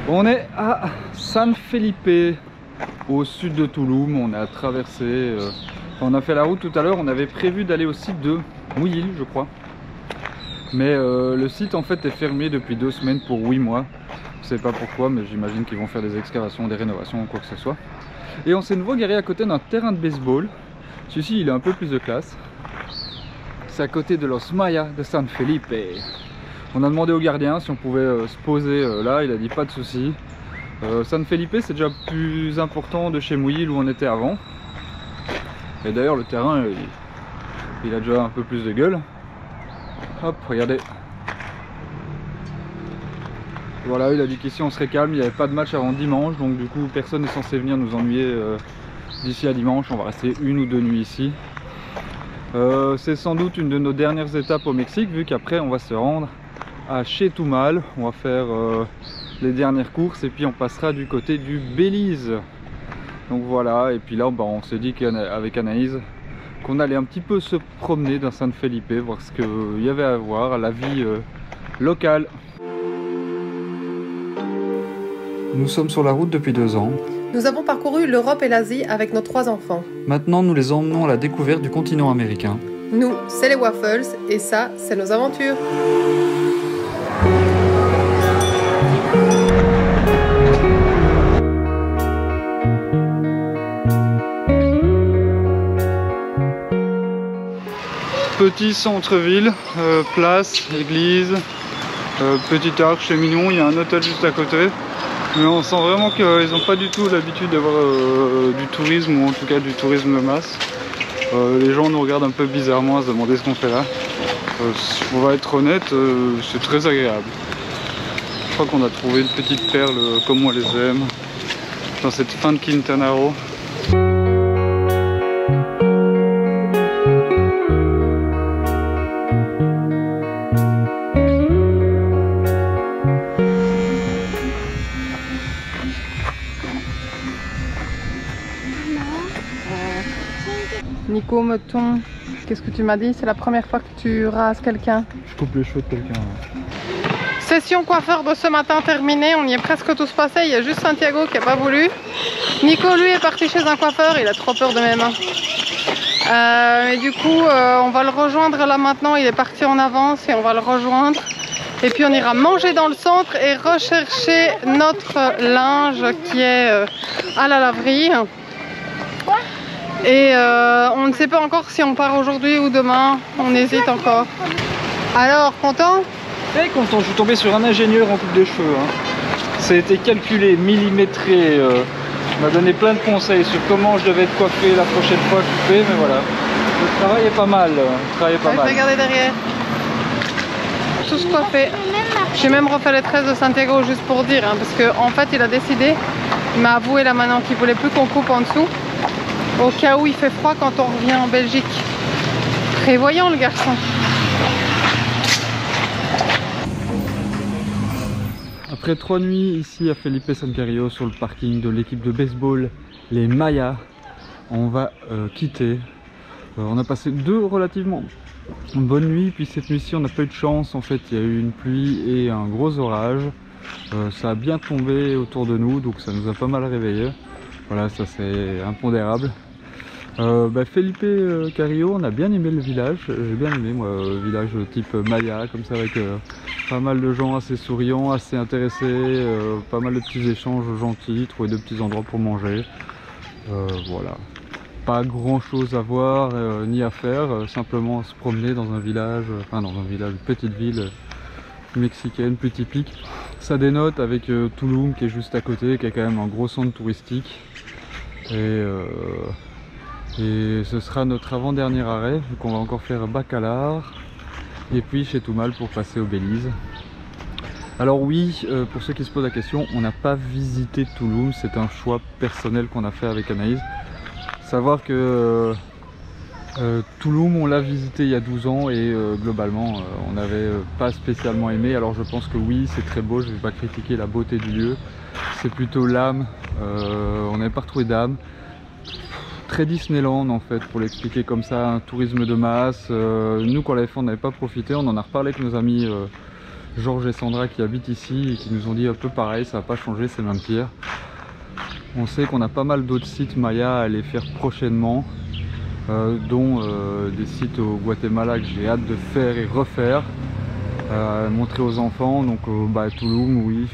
On est à San Felipe, au sud de Tulum. On a traversé, on a fait la route tout à l'heure. On avait prévu d'aller au site de Muyil, je crois. Mais le site en fait est fermé depuis 2 semaines pour 8 mois. Je sais pas pourquoi, mais j'imagine qu'ils vont faire des excavations, des rénovations ou quoi que ce soit. Et on s'est nouveau garé à côté d'un terrain de baseball. Celui-ci il est un peu plus de classe. C'est à côté de Los Mayas de San Felipe. On a demandé au gardien si on pouvait se poser là, il a dit pas de souci. San Felipe c'est déjà plus important de chez Muyil où on était avant. Et d'ailleurs le terrain il a déjà un peu plus de gueule. Hop, regardez. Voilà, il a dit qu'ici on serait calme, il n'y avait pas de match avant dimanche, donc du coup personne n'est censé venir nous ennuyer d'ici à dimanche. On va rester 1 ou 2 nuits ici. C'est sans doute une de nos dernières étapes au Mexique, vu qu'après on va se rendre à Chetumal. On va faire les dernières courses et puis on passera du côté du Belize. Donc voilà, et puis là on s'est dit qu'avec Anaïs qu'on allait un petit peu se promener dans San Felipe, voir ce qu'il y avait à voir, la vie locale. Nous sommes sur la route depuis 2 ans. Nous avons parcouru l'Europe et l'Asie avec nos 3 enfants. Maintenant, nous les emmenons à la découverte du continent américain. Nous, c'est les Waffles et ça, c'est nos aventures. Petit centre-ville, place, église, petit arc chez Mignon, il y a un hôtel juste à côté. Mais on sent vraiment qu'ils n'ont pas du tout l'habitude d'avoir du tourisme, ou en tout cas du tourisme de masse. Les gens nous regardent un peu bizarrement à se demander ce qu'on fait là. On va être honnête, c'est très agréable. Je crois qu'on a trouvé une petite perle comme on les aime, dans cette fin de Quintana Roo. Nico Meton, qu'est-ce que tu m'as dit? C'est la première fois que tu rases quelqu'un? Je coupe les cheveux de quelqu'un. Session coiffeur de ce matin terminée, on y est presque tous passés, il y a juste Santiago qui n'a pas voulu. Nico lui est parti chez un coiffeur, il a trop peur de mes mains. Et du coup on va le rejoindre là maintenant, il est parti en avance et on va le rejoindre. Et puis on ira manger dans le centre et rechercher notre linge qui est à la laverie. Et on ne sait pas encore si on part aujourd'hui ou demain, on hésite encore. Alors, content? Très content, je suis tombé sur un ingénieur en coupe de cheveux. Hein. Ça a été calculé, millimétré, m'a donné plein de conseils sur comment je devais être coiffé la prochaine fois coupé, mais voilà. Le travail est pas mal, Regardez derrière. Tous coiffés. J'ai même refait les tresses de Santiago juste pour dire, hein, parce qu'en fait il a décidé, il m'a avoué là maintenant qu'il voulait plus qu'on coupe en dessous. Au cas où il fait froid quand on revient en Belgique. Prévoyant le garçon. Après 3 nuits ici à Felipe San Carrillo sur le parking de l'équipe de baseball, les Mayas, on va quitter. On a passé 2 relativement bonnes nuits, puis cette nuit-ci on n'a pas eu de chance. En fait il y a eu une pluie et un gros orage. Ça a bien tombé autour de nous, donc ça nous a pas mal réveillés. Voilà, ça c'est impondérable. Felipe Carrillo, on a bien aimé le village. J'ai bien aimé moi, village type Maya, comme ça, avec pas mal de gens assez souriants, assez intéressés, pas mal de petits échanges gentils, trouver de petits endroits pour manger. Voilà, pas grand chose à voir ni à faire, simplement se promener dans un village, une petite ville mexicaine plus typique. Ça dénote avec Tulum qui est juste à côté, qui est quand même un gros centre touristique. Et ce sera notre avant-dernier arrêt, vu qu'on va encore faire Bacalar et puis Chetumal pour passer au Belize. Alors oui, pour ceux qui se posent la question, on n'a pas visité Tulum, c'est un choix personnel qu'on a fait avec Anaïs. Savoir que Tulum on l'a visité il y a 12 ans et globalement on n'avait pas spécialement aimé. Alors je pense que oui, c'est très beau, je ne vais pas critiquer la beauté du lieu, c'est plutôt l'âme, on n'avait pas retrouvé d'âme. Très Disneyland en fait, pour l'expliquer comme ça, un tourisme de masse. Nous quand on l'avait fait on n'avait pas profité, on en a reparlé avec nos amis Georges et Sandra qui habitent ici et qui nous ont dit un peu pareil, ça va pas changer, c'est même pire. On sait qu'on a pas mal d'autres sites Maya à aller faire prochainement, dont des sites au Guatemala que j'ai hâte de faire et refaire, montrer aux enfants. Donc Tulum, oui,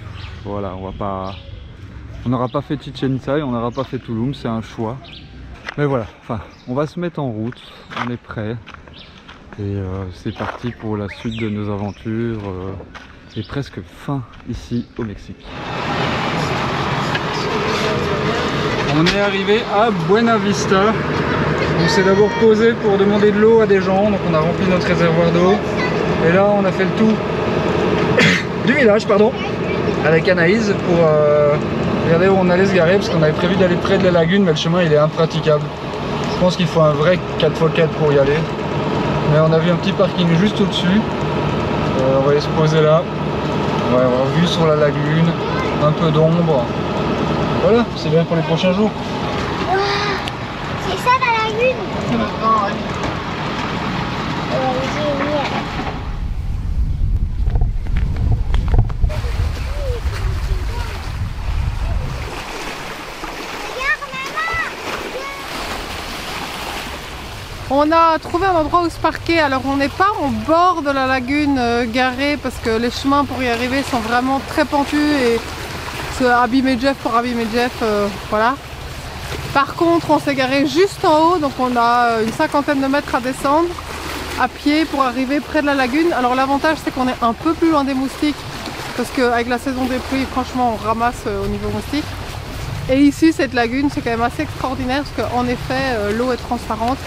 voilà, on n'aura pas fait Chichen Itza et on n'aura pas fait Tulum, c'est un choix. Mais voilà, enfin, on va se mettre en route, on est prêt et c'est parti pour la suite de nos aventures et presque fin ici au Mexique. On est arrivé à Buena Vista. On s'est d'abord posé pour demander de l'eau à des gens, donc on a rempli notre réservoir d'eau. Et là on a fait le tour du village, pardon, avec Anaïs pour regarder où on allait se garer, parce qu'on avait prévu d'aller près de la lagune, mais le chemin il est impraticable. Je pense qu'il faut un vrai 4x4 pour y aller. Mais on a vu un petit parking juste au-dessus. On va aller se poser là. On va avoir vue sur la lagune, un peu d'ombre. Voilà, c'est bien pour les prochains jours. Wow, c'est ça la lagune. Ouais. Génial. On a trouvé un endroit où se parquer. Alors on n'est pas au bord de la lagune garée parce que les chemins pour y arriver sont vraiment très pentus et c'est abîmer Jeff pour abîmer Jeff, voilà. Par contre on s'est garé juste en haut, donc on a une 50aine de mètres à descendre à pied pour arriver près de la lagune. Alors l'avantage c'est qu'on est un peu plus loin des moustiques parce qu'avec la saison des pluies franchement on ramasse au niveau moustique. Et ici cette lagune c'est quand même assez extraordinaire parce qu'en effet l'eau est transparente.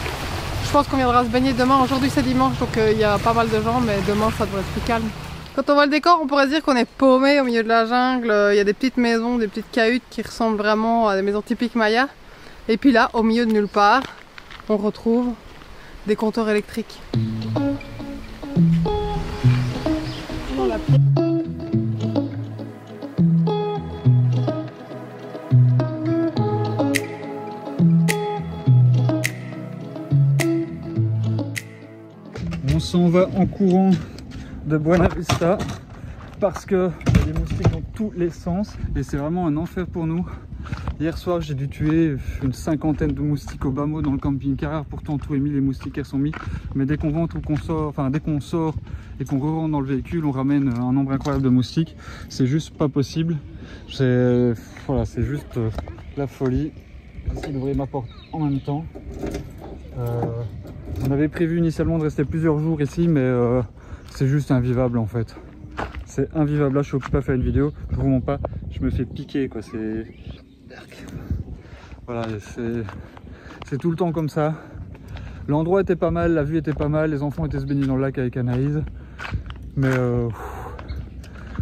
Je pense qu'on viendra se baigner demain. Aujourd'hui c'est dimanche donc il y a pas mal de gens, mais demain ça devrait être plus calme. Quand on voit le décor, on pourrait se dire qu'on est paumé au milieu de la jungle. Il y a des petites maisons, des petites cahutes qui ressemblent vraiment à des maisons typiques Maya. Et puis là, au milieu de nulle part, on retrouve des compteurs électriques. On s'en va en courant de Buena Vista parce que il y a des moustiques dans tous les sens et c'est vraiment un enfer pour nous. Hier soir j'ai dû tuer une 50aine de moustiques au bas mot dans le camping-car. Pourtant tout est mis, les moustiquaires sont mis, mais dès qu'on rentre ou qu'on sort, enfin dès qu'on sort et qu'on rentre dans le véhicule, on ramène un nombre incroyable de moustiques. C'est juste pas possible. Voilà, c'est juste la folie. J'essaie d'ouvrir ma porte en même temps. On avait prévu initialement de rester plusieurs jours ici, mais c'est juste invivable en fait. C'est invivable. Là je suis occupé à faire une vidéo, je vous montre pas, je me fais piquer quoi. C'est voilà, c'est tout le temps comme ça. L'endroit était pas mal, la vue était pas mal, les enfants étaient se baigner dans le lac avec Anaïs, mais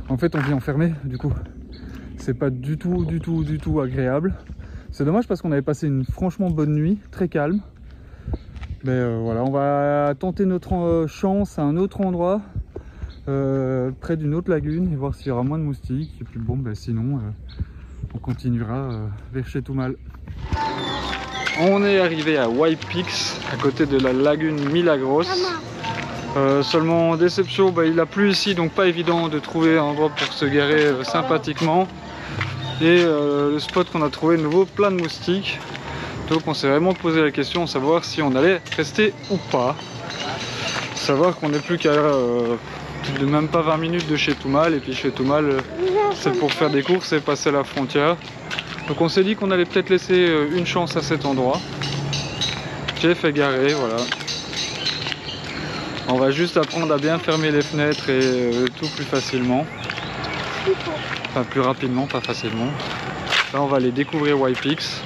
en fait on vit enfermé du coup. C'est pas du tout agréable. C'est dommage parce qu'on avait passé une franchement bonne nuit, très calme. Mais voilà, on va tenter notre chance à un autre endroit, près d'une autre lagune, et voir s'il y aura moins de moustiques. Et puis bon, sinon, on continuera vers Chetumal. On est arrivé à White Peaks, à côté de la lagune Milagros. Seulement déception, il a plu ici, donc pas évident de trouver un endroit pour se garer sympathiquement. Et le spot qu'on a trouvé de nouveau, plein de moustiques. Donc on s'est vraiment posé la question de savoir si on allait rester ou pas. Savoir qu'on n'est plus qu'à même pas 20 minutes de Chetumal, et puis Chetumal c'est pour faire des courses et passer la frontière. Donc on s'est dit qu'on allait peut-être laisser une chance à cet endroit. Jeff est garé, voilà. On va juste apprendre à bien fermer les fenêtres et tout plus facilement. Enfin plus rapidement, pas facilement. Là on va aller découvrir White Peaks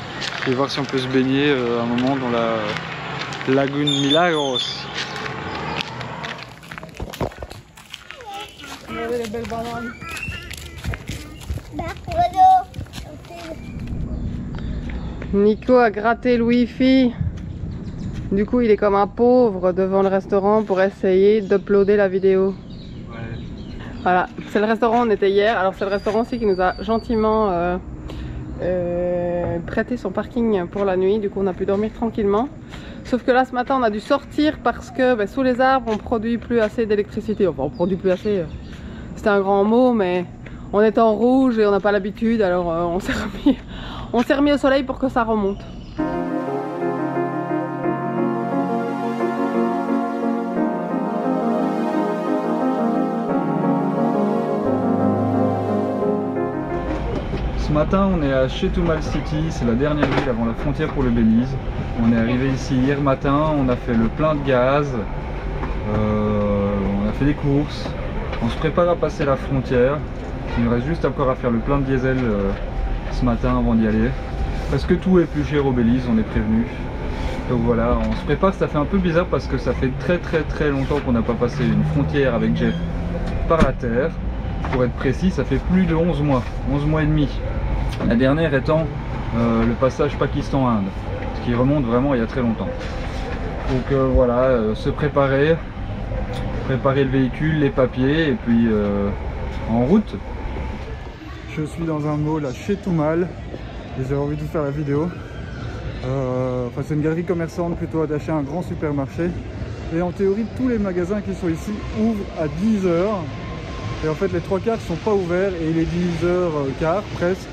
et voir si on peut se baigner un moment dans la lagune Milagros. Regardez les belles bananes. Nico a gratté le wifi. Du coup il est comme un pauvre devant le restaurant pour essayer d'uploader la vidéo. Ouais. Voilà, c'est le restaurant où on était hier. Alors c'est le restaurant aussi qui nous a gentiment prêté son parking pour la nuit. Du coup on a pu dormir tranquillement. Sauf que là ce matin on a dû sortir parce que sous les arbres on produit plus assez d'électricité. Enfin on produit plus assez. C'était un grand mot, mais on est en rouge et on n'a pas l'habitude, alors on s'est remis au soleil pour que ça remonte. Ce matin, on est à Chetumal City, c'est la dernière ville avant la frontière pour le Belize. On est arrivé ici hier matin, on a fait le plein de gaz, on a fait des courses, on se prépare à passer la frontière. Il nous reste juste encore à faire le plein de diesel ce matin avant d'y aller. Parce que tout est plus cher au Belize, on est prévenu. Donc voilà, on se prépare, ça fait un peu bizarre parce que ça fait très longtemps qu'on n'a pas passé une frontière avec Jeff par la terre. Pour être précis, ça fait plus de 11 mois et demi. La dernière étant le passage Pakistan-Inde, ce qui remonte vraiment il y a très longtemps. Donc voilà, se préparer le véhicule, les papiers, et puis en route. Je suis dans un mall à Chetumal et j'ai envie de vous faire la vidéo. Enfin, c'est une galerie commerçante plutôt attachée à un grand supermarché. Et en théorie, tous les magasins qui sont ici ouvrent à 10 h. Et en fait, les 3/4 ne sont pas ouverts et il est 10h15 presque.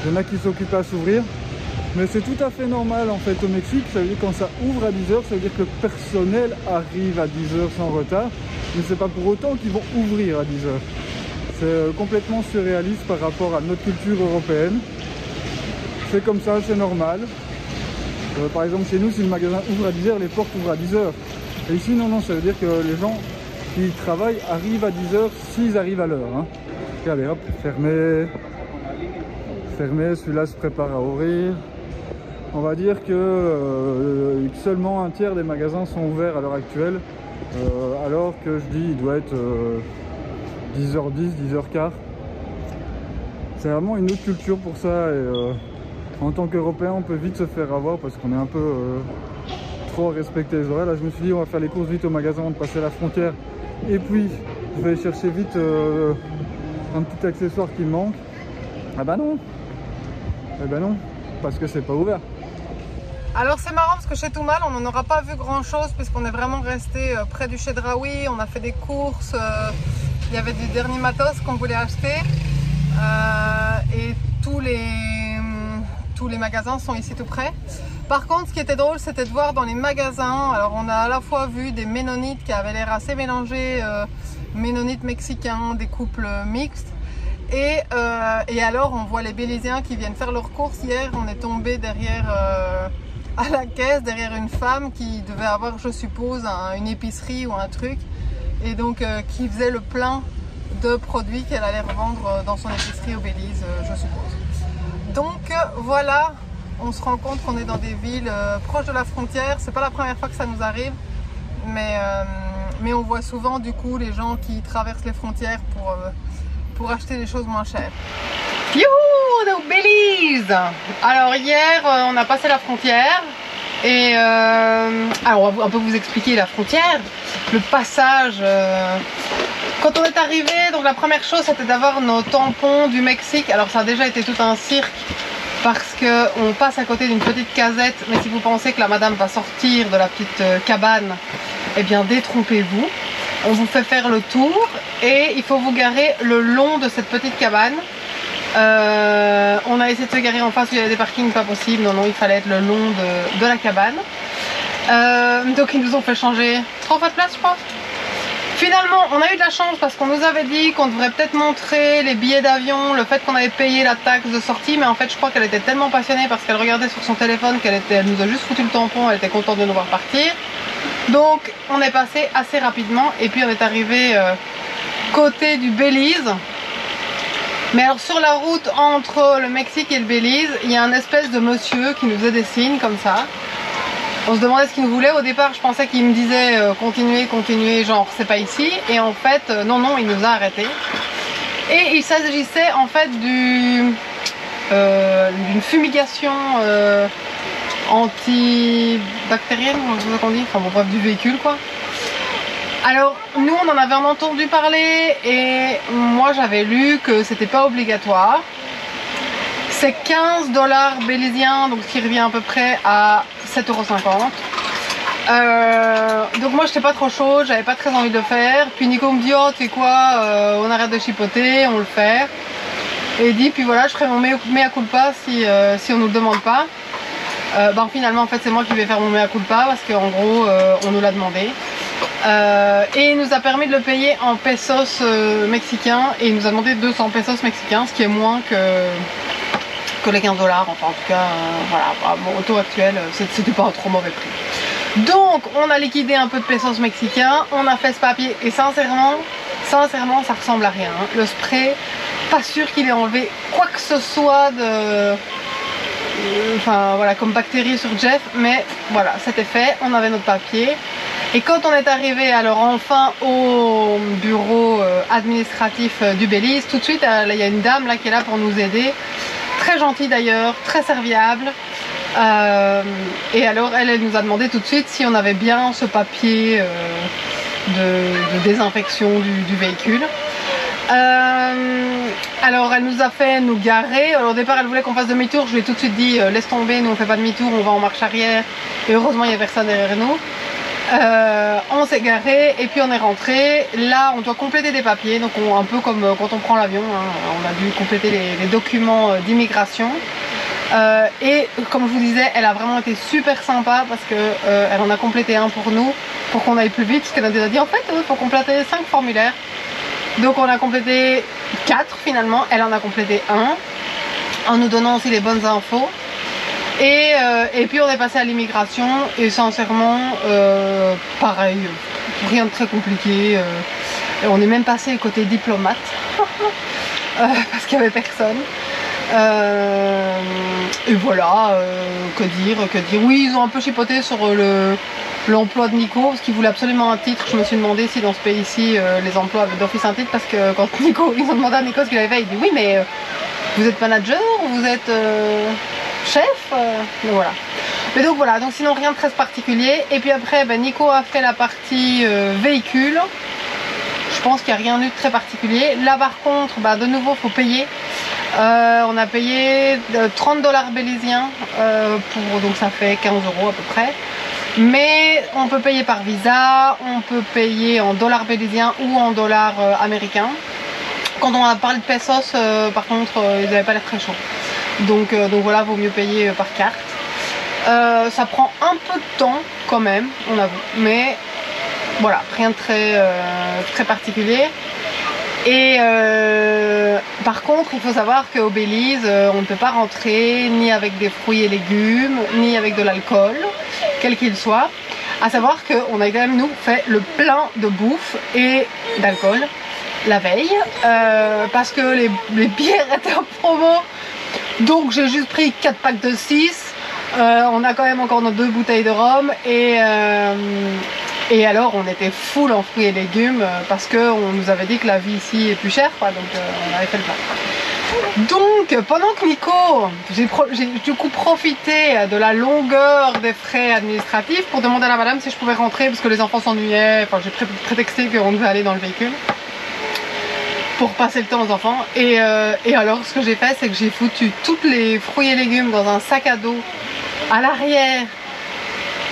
Il y en a qui s'occupent à s'ouvrir. Mais c'est tout à fait normal en fait au Mexique. Ça veut dire quand ça ouvre à 10 h, ça veut dire que le personnel arrive à 10 h sans retard. Mais c'est pas pour autant qu'ils vont ouvrir à 10 h. C'est complètement surréaliste par rapport à notre culture européenne. C'est comme ça, c'est normal. Par exemple, chez nous, si le magasin ouvre à 10 h, les portes ouvrent à 10 h. Et ici, non, ça veut dire que les gens qui travaillent arrivent à 10 h s'ils arrivent à l'heure. Hein. Allez hop, fermé. Fermé, celui-là se prépare à ouvrir. On va dire que seulement un tiers des magasins sont ouverts à l'heure actuelle. Alors que je dis, il doit être 10h10, 10h15. C'est vraiment une autre culture pour ça. Et, en tant qu'Européen, on peut vite se faire avoir parce qu'on est un peu trop à respecter les horaires. Là, je me suis dit, on va faire les courses vite au magasin avant de passer la frontière. Et puis, je vais aller chercher vite un petit accessoire qui me manque. Ah bah non. Eh ben non, parce que c'est pas ouvert. Alors c'est marrant parce que chez Chetumal, on n'en aura pas vu grand chose puisqu'on est vraiment resté près du Chedraui. On a fait des courses, il y avait du dernier matos qu'on voulait acheter. Et tous les magasins sont ici tout près. Par contre, ce qui était drôle, c'était de voir dans les magasins, alors on a à la fois vu des ménonites qui avaient l'air assez mélangés, ménonites mexicains, des couples mixtes, et alors on voit les Béliziens qui viennent faire leurs courses. Hier, on est tombé derrière, à la caisse, derrière une femme qui devait avoir, je suppose, une épicerie ou un truc, et donc qui faisait le plein de produits qu'elle allait revendre dans son épicerie au Belize, je suppose. Donc voilà, on se rend compte qu'on est dans des villes proches de la frontière. C'est pas la première fois que ça nous arrive, mais on voit souvent du coup les gens qui traversent les frontières pour acheter des choses moins chères. Youhou, on est au Belize. Alors hier, on a passé la frontière et alors on va un peu vous expliquer la frontière, le passage. Quand on est arrivé, donc la première chose c'était d'avoir nos tampons du Mexique. Alors ça a déjà été tout un cirque parce qu'on passe à côté d'une petite casette, mais si vous pensez que la madame va sortir de la petite cabane, eh bien détrompez-vous. On vous fait faire le tour et il faut vous garer le long de cette petite cabane. On a essayé de se garer en face où il y avait des parkings, pas possible. Non, il fallait être le long de la cabane. Donc ils nous ont fait changer 3 fois de place, je crois. Finalement, on a eu de la chance parce qu'on nous avait dit qu'on devrait peut-être montrer les billets d'avion, le fait qu'on avait payé la taxe de sortie, mais en fait je crois qu'elle était tellement passionnée parce qu'elle regardait sur son téléphone elle nous a juste foutu le tampon, elle était contente de nous voir partir. Donc on est passé assez rapidement et puis on est arrivé côté du Belize. Mais alors sur la route entre le Mexique et le Belize, il y a un espèce de monsieur qui nous faisait des signes comme ça. On se demandait ce qu'il nous voulait. Au départ, je pensais qu'il me disait continuez, genre c'est pas ici. Et en fait, non, il nous a arrêtés. Et il s'agissait en fait d'une fumigation antibactérienne, c'est ce qu'on dit, enfin bon, bref, du véhicule quoi. Alors, nous on en avait entendu parler et moi j'avais lu que c'était pas obligatoire. C'est 15 $ béliziens, donc ce qui revient à peu près à 7,50 €. Donc moi j'étais pas trop chaude, j'avais pas très envie de le faire. Puis Nico me dit oh tu sais quoi, on arrête de chipoter, on le fait. Et il dit puis voilà je ferai mon mea culpa si on nous le demande pas. Ben finalement en fait c'est moi qui vais faire mon mea culpa parce qu'en gros on nous l'a demandé. Et il nous a permis de le payer en pesos mexicains et il nous a demandé 200 pesos mexicains, ce qui est moins que les 15 $, enfin en tout cas voilà, bon, au taux actuel c'était pas un trop mauvais prix. Donc on a liquidé un peu de pesos mexicains, on a fait ce papier et sincèrement ça ressemble à rien, hein. Le spray, pas sûr qu'il ait enlevé quoi que ce soit de... Enfin voilà, comme bactéries sur Jeff, mais voilà, c'était fait, on avait notre papier. Et quand on est arrivé alors enfin au bureau administratif du Belize, tout de suite il y a une dame là qui est là pour nous aider, très gentille d'ailleurs, très serviable. Et alors elle nous a demandé tout de suite si on avait bien ce papier de désinfection du véhicule. Alors elle nous a fait nous garer. Alors au départ elle voulait qu'on fasse demi-tour, je lui ai tout de suite dit laisse tomber, nous on fait pas demi-tour, on va en marche arrière. Et heureusement il y a personne derrière nous. On s'est garé et puis on est rentré. Là on doit compléter des papiers, donc un peu comme quand on prend l'avion, hein, on a dû compléter les documents d'immigration. Et comme je vous disais, elle a vraiment été super sympa parce que elle en a complété un pour nous, pour qu'on aille plus vite, parce qu'elle nous a dit en fait il faut compléter 5 formulaires. Donc on a complété 4 finalement, elle en a complété 1 en nous donnant aussi les bonnes infos. Et puis on est passé à l'immigration et sincèrement pareil, rien de très compliqué. On est même passé côté diplomate parce qu'il n'y avait personne. Et voilà, que dire. Oui, ils ont un peu chipoté sur l'emploi de Nico parce qu'il voulait absolument un titre. Je me suis demandé si dans ce pays-ci les emplois avaient d'office un titre, parce que quand Nico, ils ont demandé à Nico ce qu'il avait fait, il dit oui mais vous êtes manager ou vous êtes chef, donc voilà. Mais donc voilà, donc sinon rien de très particulier. Et puis après ben, Nico a fait la partie véhicule. Je pense qu'il n'y a rien eu de très particulier. Là par contre, bah, de nouveau faut payer. On a payé 30 $ bélésiens, donc ça fait 15 € à peu près. Mais on peut payer par visa, on peut payer en dollars bélésiens ou en dollars américains. Quand on a parlé de pesos, par contre, ils n'avaient pas l'air très chauds. Donc voilà, vaut mieux payer par carte. Ça prend un peu de temps quand même, on avoue. Mais voilà, rien de très particulier. Et par contre, il faut savoir qu'au Belize, on ne peut pas rentrer ni avec des fruits et légumes, ni avec de l'alcool, quel qu'il soit. À savoir qu'on a quand même, nous, fait le plein de bouffe et d'alcool la veille, parce que les bières étaient en promo. Donc j'ai juste pris 4 packs de 6. On a quand même encore nos 2 bouteilles de rhum et alors on était full en fruits et légumes parce qu'on nous avait dit que la vie ici est plus chère, quoi, donc on avait fait le plein. Donc pendant que Nico, j'ai du coup profité de la longueur des frais administratifs pour demander à la madame si je pouvais rentrer parce que les enfants s'ennuyaient, enfin j'ai prétexté qu'on devait aller dans le véhicule pour passer le temps aux enfants. Et alors ce que j'ai fait, c'est que j'ai foutu tous les fruits et légumes dans un sac à dos à l'arrière,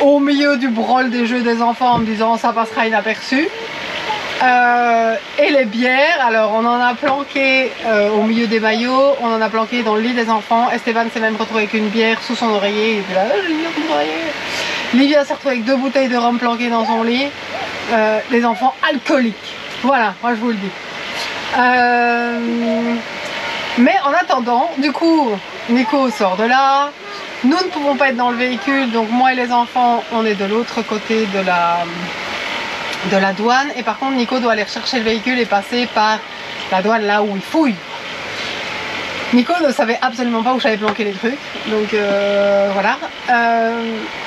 au milieu du brol des jeux des enfants, en me disant ça passera inaperçu. Et les bières, alors on en a planqué au milieu des maillots, on en a planqué dans le lit des enfants. Esteban s'est même retrouvé avec une bière sous son oreiller, il était là, j'ai mis mon oreiller. Livia s'est retrouvée avec 2 bouteilles de rhum planquées dans son lit. Les enfants alcooliques, voilà, moi je vous le dis. Mais en attendant, du coup, Nico sort de là. Nous ne pouvons pas être dans le véhicule, donc moi et les enfants, on est de l'autre côté de la douane. Et par contre, Nico doit aller rechercher le véhicule et passer par la douane là où il fouille. Nico ne savait absolument pas où j'avais planqué les trucs, donc voilà.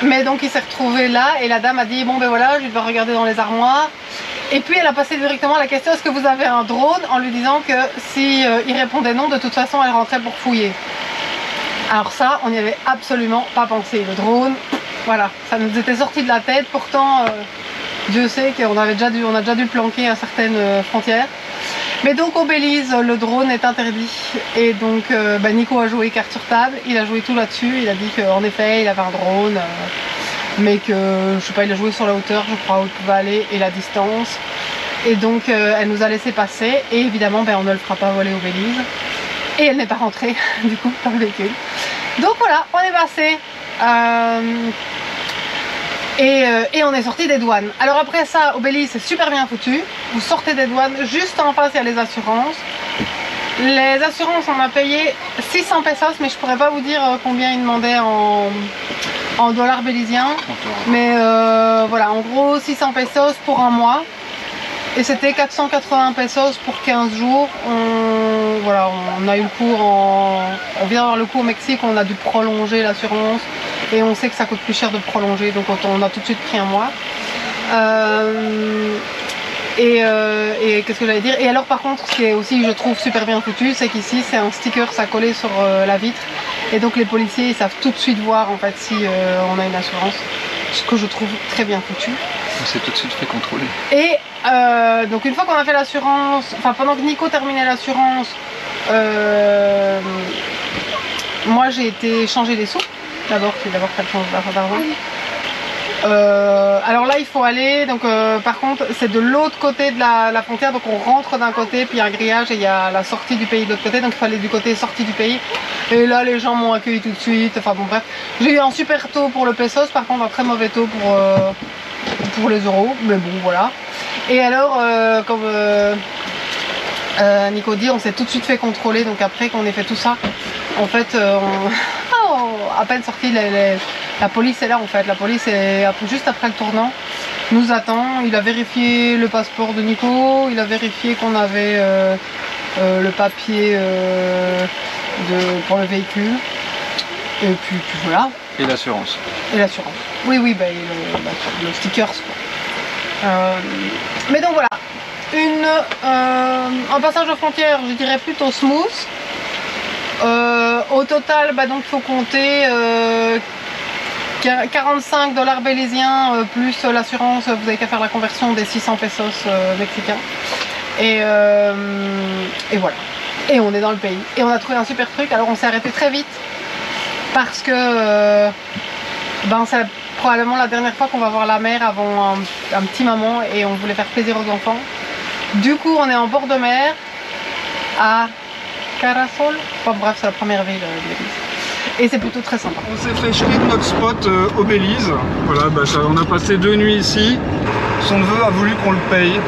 Mais donc il s'est retrouvé là et la dame a dit bon ben voilà, je vais devoir regarder dans les armoires. Et puis elle a passé directement à la question est-ce que vous avez un drone, en lui disant que si il répondait non, de toute façon elle rentrait pour fouiller. Alors ça, on n'y avait absolument pas pensé. Le drone, voilà, ça nous était sorti de la tête. Pourtant, Dieu sait qu'on a déjà dû le planquer à certaines frontières. Mais donc au Belize, le drone est interdit. Et donc Nico a joué carte sur table, il a joué tout là-dessus. Il a dit qu'en effet, il avait un drone. mais que je sais pas, il a joué sur la hauteur, je crois, où il pouvait aller et la distance. Et donc elle nous a laissé passer et évidemment on ne le fera pas voler au Belize. Et elle n'est pas rentrée du coup dans le véhicule. Donc voilà, on est passé et on est sorti des douanes. Alors après ça, au Belize c'est super bien foutu. Vous sortez des douanes, juste en face il y a les assurances. Les assurances on a payé 600 pesos, mais je pourrais pas vous dire combien ils demandaient en dollars béliziens. Mais voilà, en gros 600 pesos pour un mois. Et c'était 480 pesos pour 15 jours. Voilà, on a eu le coup on vient d'avoir le coup au Mexique, on a dû prolonger l'assurance. Et on sait que ça coûte plus cher de prolonger, donc on a tout de suite pris un mois. Et qu'est-ce que j'allais dire? Et alors par contre, ce qui est aussi, je trouve, super bien foutu, c'est qu'ici c'est un sticker, ça collé sur la vitre. Et donc les policiers, ils savent tout de suite voir en fait si on a une assurance. Ce que je trouve très bien foutu. On s'est tout de suite fait contrôler. Et donc une fois qu'on a fait l'assurance, enfin pendant que Nico terminait l'assurance, moi j'ai été changer les sous. D'abord, c'est d'abord fait le changement d'argent. Alors là il faut aller, donc par contre c'est de l'autre côté de la frontière, donc on rentre d'un côté puis il y a un grillage et il y a la sortie du pays de l'autre côté, donc il faut aller du côté sortie du pays. Et là les gens m'ont accueilli tout de suite, enfin bon bref, j'ai eu un super taux pour le pesos, par contre un très mauvais taux pour les euros, mais bon voilà. Et alors comme Nico dit, on s'est tout de suite fait contrôler, donc après qu'on ait fait tout ça, en fait à peine sorti, la police est là en fait, la police est juste après le tournant, nous attend, il a vérifié le passeport de Nico, il a vérifié qu'on avait le papier pour le véhicule, et puis voilà. Et l'assurance. Et l'assurance. Oui, oui, bah, le sticker. Mais donc voilà, un passage aux frontières, je dirais plutôt smooth. Au total, bah, donc il faut compter 45 dollars béliziens plus l'assurance, vous avez qu'à faire la conversion des 600 pesos mexicains. Et voilà. Et on est dans le pays. Et on a trouvé un super truc, alors on s'est arrêté très vite parce que c'est probablement la dernière fois qu'on va voir la mer avant un petit moment et on voulait faire plaisir aux enfants. Du coup on est en bord de mer à Carasol. Enfin bref, c'est la première ville de Belize. Et c'est plutôt très sympa. On s'est fait chier de notre spot au Belize. Voilà, on a passé 2 nuits ici. Son neveu a voulu qu'on le paye.